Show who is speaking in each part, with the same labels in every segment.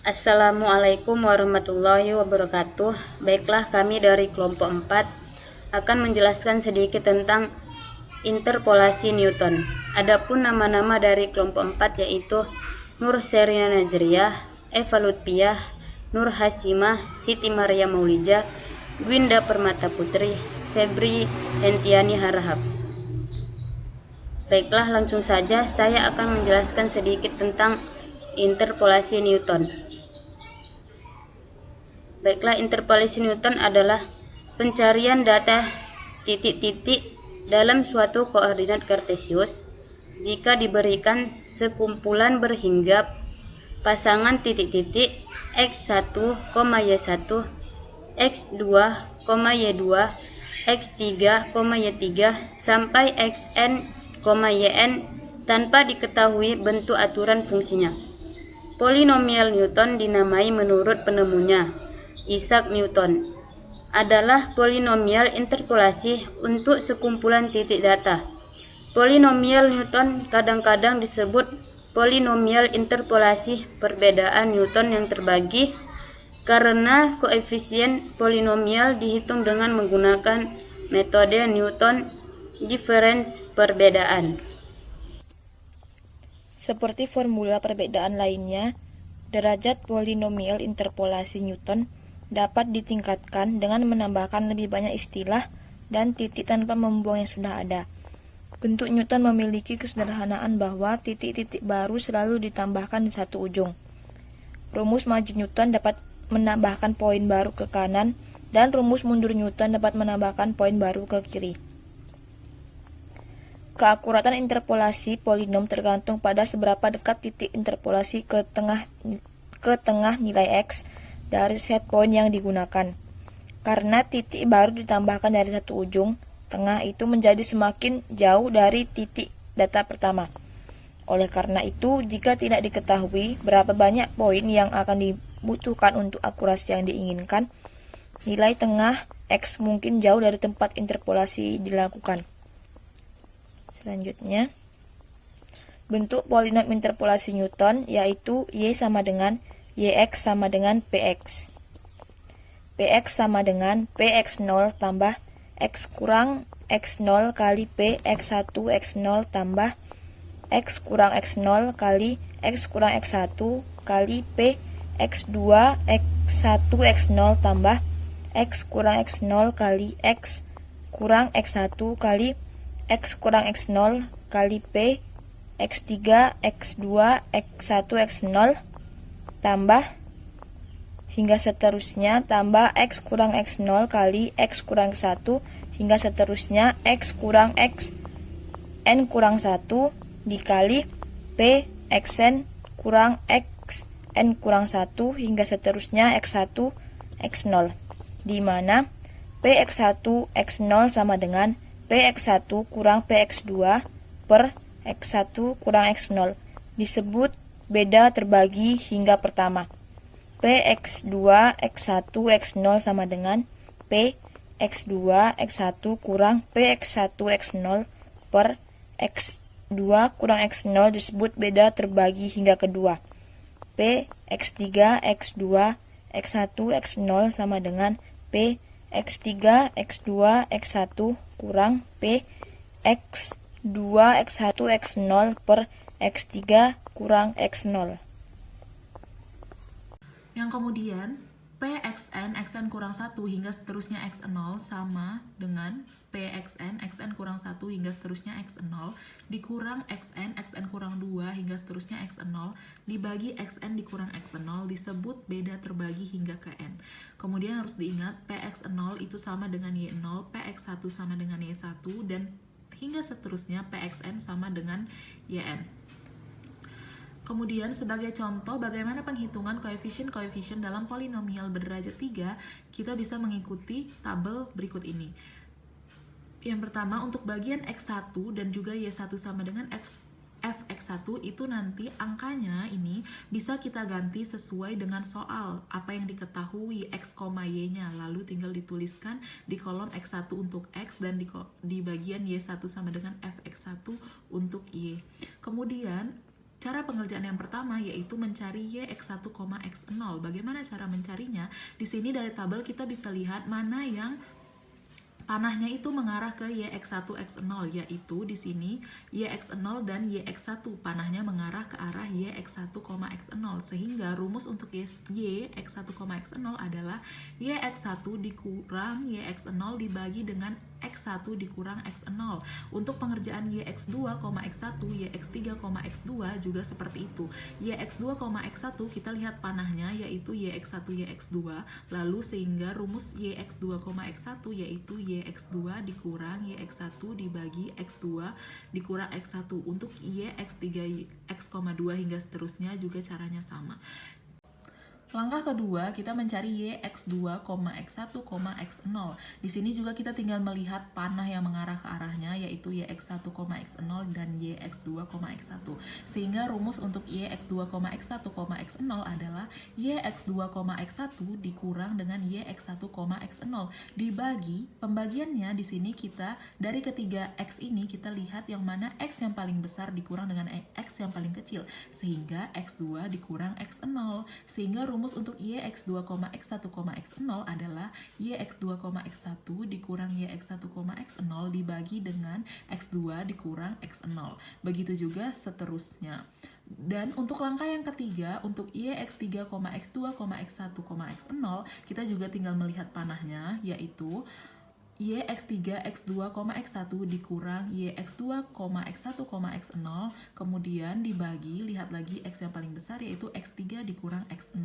Speaker 1: Assalamualaikum warahmatullahi wabarakatuh. Baiklah, kami dari kelompok 4 akan menjelaskan sedikit tentang interpolasi Newton. Adapun nama-nama dari kelompok 4 yaitu Nur Sherina Najriyah, Eva Lutfiah, Nur Hasimah, Siti Maria Maulija, Gwinda Permata Putri, Febri Hentiani Harahap. Baiklah, langsung saja saya akan menjelaskan sedikit tentang interpolasi Newton. Baiklah, interpolasi Newton adalah pencarian data titik-titik dalam suatu koordinat kartesius jika diberikan sekumpulan berhinggap pasangan titik-titik x1, y1, x2, y2, x3, y3 sampai xn, yn tanpa diketahui bentuk aturan fungsinya. Polinomial Newton dinamai menurut penemunya, Isaac Newton, adalah polinomial interpolasi untuk sekumpulan titik data. Polinomial Newton kadang-kadang disebut polinomial interpolasi perbedaan Newton yang terbagi karena koefisien polinomial dihitung dengan menggunakan metode Newton difference perbedaan.
Speaker 2: Seperti formula perbedaan lainnya, derajat polinomial interpolasi Newton dapat ditingkatkan dengan menambahkan lebih banyak istilah dan titik tanpa membuang yang sudah ada. Bentuk Newton memiliki kesederhanaan bahwa titik-titik baru selalu ditambahkan di satu ujung. Rumus maju Newton dapat menambahkan poin baru ke kanan, dan rumus mundur Newton dapat menambahkan poin baru ke kiri. Keakuratan interpolasi polinom tergantung pada seberapa dekat titik interpolasi ke tengah nilai x dari set poin yang digunakan. Karena titik baru ditambahkan dari satu ujung, tengah itu menjadi semakin jauh dari titik data pertama. Oleh karena itu, jika tidak diketahui berapa banyak poin yang akan dibutuhkan untuk akurasi yang diinginkan, nilai tengah x mungkin jauh dari tempat interpolasi dilakukan. Selanjutnya, bentuk polinom interpolasi Newton yaitu y sama dengan yx sama dengan px. Px sama dengan px0 tambah x kurang x0 kali px1 x0 tambah x kurang x0 kali x kurang x1 kali px2 x1 x0 tambah x kurang x0 kali x kurang x1 kali x kurang x0 kali p x3 x2 x1 x0 tambah hingga seterusnya tambah x kurang x0 kali x kurang x1 hingga seterusnya x kurang x n kurang 1 dikali p xn kurang x n kurang 1 hingga seterusnya x1 x0, di mana px1 x0 sama dengan px1 kurang px2 per x1 kurang x0 disebut beda terbagi hingga pertama. Px2 x1 x0 sama dengan px2 x1 kurang px1 x0 per x2 kurang x0 disebut beda terbagi hingga kedua. Px3 x2 x1 x0 sama dengan px3 x2 x1 kurang p x2 x1 x0 per x3 kurang x0.
Speaker 3: Yang kemudian pxn xn kurang 1 hingga seterusnya x0 sama dengan pxn xn kurang 1 hingga seterusnya x0 dikurang xn xn kurang 2 hingga seterusnya x0 dibagi xn dikurang x0 disebut beda terbagi hingga ke n. Kemudian harus diingat px0 itu sama dengan y0, px1 sama dengan y1, dan hingga seterusnya pxn sama dengan yn. Kemudian sebagai contoh bagaimana penghitungan koefisien-koefisien dalam polinomial berderajat 3, kita bisa mengikuti tabel berikut ini. Yang pertama, untuk bagian x1 dan juga y1 sama dengan fx1 itu nanti angkanya ini bisa kita ganti sesuai dengan soal apa yang diketahui x, y-nya, lalu tinggal dituliskan di kolom x1 untuk x dan di bagian y1 sama dengan fx1 untuk y. Kemudian Cara pengerjaan yang pertama yaitu mencari y x1, x0. Bagaimana cara mencarinya? Di sini dari tabel kita bisa lihat mana yang panahnya itu mengarah ke YX1, X0, yaitu di sini YX0 dan YX1. Panahnya mengarah ke arah YX1, X0. Sehingga rumus untuk YX1, X0 adalah YX1 dikurang YX0 dibagi dengan X1 dikurang X0. Untuk pengerjaan YX2, X1, YX3, X2 juga seperti itu. YX2, X1 kita lihat panahnya yaitu YX1, YX2. Lalu sehingga rumus YX2, X1 yaitu YX2 dikurang YX1 dibagi X2 dikurang X1. Untuk YX3, X,2 hingga seterusnya juga caranya sama. Langkah kedua, kita mencari YX2, X1, X0. Di sini juga kita tinggal melihat panah yang mengarah ke arahnya, yaitu YX1, X0 dan YX2, X1. Sehingga rumus untuk YX2, X1, X0 adalah YX2, X1 dikurang dengan YX1, X0. Dibagi, pembagiannya di sini kita, dari ketiga X ini, kita lihat yang mana X yang paling besar dikurang dengan X yang paling kecil. Sehingga X2 dikurang X0. Sehingga rumus untuk YX2, X1, X0 adalah YX2, X1 dikurang YX1, X0 dibagi dengan X2 dikurang X0. Begitu juga seterusnya. Dan untuk langkah yang ketiga, untuk YX3, X2, X1, X0, kita juga tinggal melihat panahnya, yaitu YX3, X2, X1 dikurang YX2, X1, X0, kemudian dibagi, lihat lagi X yang paling besar yaitu X3 dikurang X0.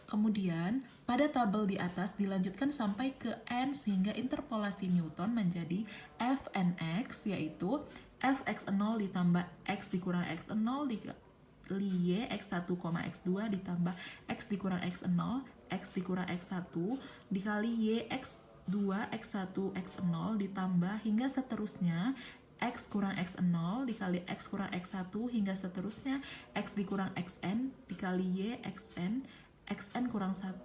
Speaker 3: Kemudian pada tabel di atas dilanjutkan sampai ke N sehingga interpolasi Newton menjadi Fnx, yaitu Fx0 ditambah X dikurang X0 dikali X1, X2 ditambah X dikurang X0, X dikurang X1 dikali YX2, X1, X0 ditambah hingga seterusnya X kurang X0 dikali X kurang X1 hingga seterusnya X dikurang Xn dikali Y Xn, Xn kurang 1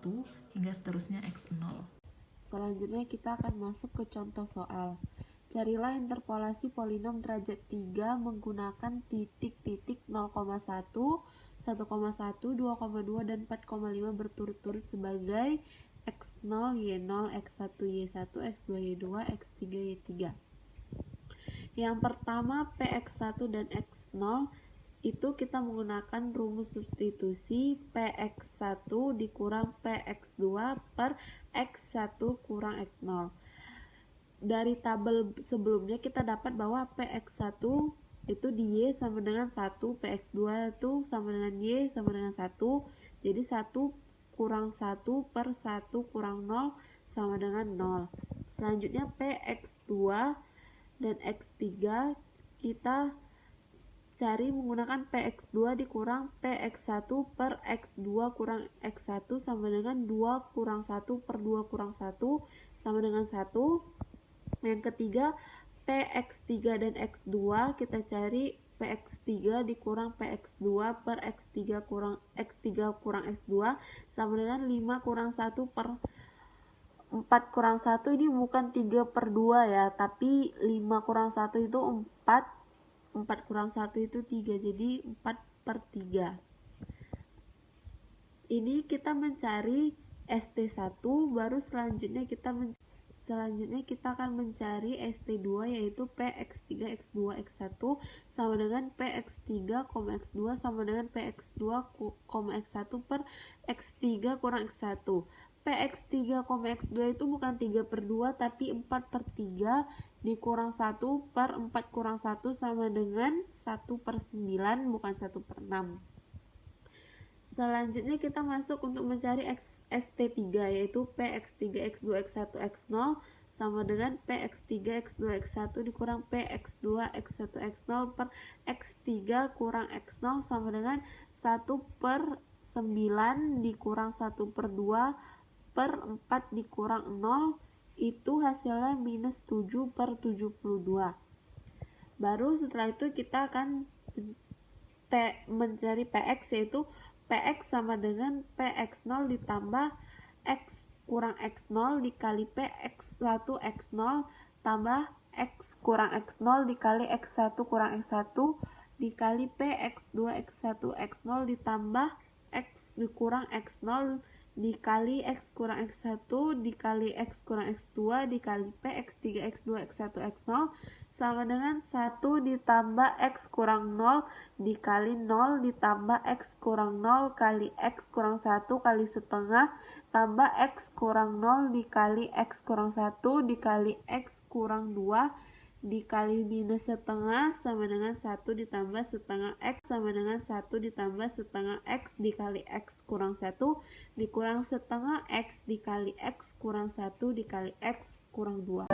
Speaker 3: hingga seterusnya X0.
Speaker 4: Selanjutnya kita akan masuk ke contoh soal. Carilah interpolasi polinom derajat 3 menggunakan titik-titik 0,1, 1,1, 2,2, dan 4,5 berturut-turut sebagai X0, Y0, X1, Y1, X2, Y2, X3, Y3. Yang pertama Px1 dan X0 itu kita menggunakan rumus substitusi Px1 dikurang Px2 per X1 kurang X0. Dari tabel sebelumnya kita dapat bahwa Px1 itu di Y sama dengan 1, Px2 itu sama dengan Y sama dengan 1. Jadi 1 kurang 1 per 1 kurang 0 sama dengan 0. Selanjutnya Px2 dan X3 kita cari menggunakan Px2 dikurang Px1 per X2 kurang X1 sama dengan 2 kurang 1 per 2 kurang 1 sama dengan 1. Yang ketiga Px3 dan X2 kita cari Px3 dikurang Px2 per X3 kurang X2 sama dengan 5 kurang 1 per 4 kurang 1. Ini bukan 3 per 2 ya, tapi 5 kurang 1 itu 4, 4 kurang 1 itu 3, jadi 4 per 3. Ini kita mencari ST1, baru selanjutnya kita akan mencari ST2 yaitu Px3, X2, X1 sama dengan Px3, X2 sama dengan Px2, X1 per X3 kurang X1. Px3, X2 itu bukan 3 per 2 tapi 4 per 3 dikurang 1 per 4 kurang 1 sama dengan 1 per 9 bukan 1 per 6. Selanjutnya kita masuk untuk mencari ST3 yaitu Px3, X2, X1, X0 sama dengan Px3, X2, X1 dikurang Px2, X1, X0 per X3 kurang X0 sama dengan 1 per 9 dikurang 1 per 2 per 4 dikurang 0, itu hasilnya minus 7 per 72. Baru setelah itu kita akan mencari Px yaitu Px sama dengan Px0 ditambah X kurang X0 dikali Px1 X0 tambah X kurang X0 dikali X1 kurang X1 dikali P X2 X1 X0 ditambah X dikurang X0 dikali X kurang X1 dikali X kurang X2 dikali P X3 X2 X1 X0 sama dengan 1 ditambah X kurang 0 dikali 0 ditambah X kurang 0 kali X kurang 1 kali setengah tambah X kurang 0 dikali X kurang 1 dikali X kurang 2 dikali minus setengah sama dengan 1 ditambah setengah X sama dengan 1 ditambah setengah X dikali X kurang 1 dikurang setengah X dikali X kurang 1 dikali X kurang 2.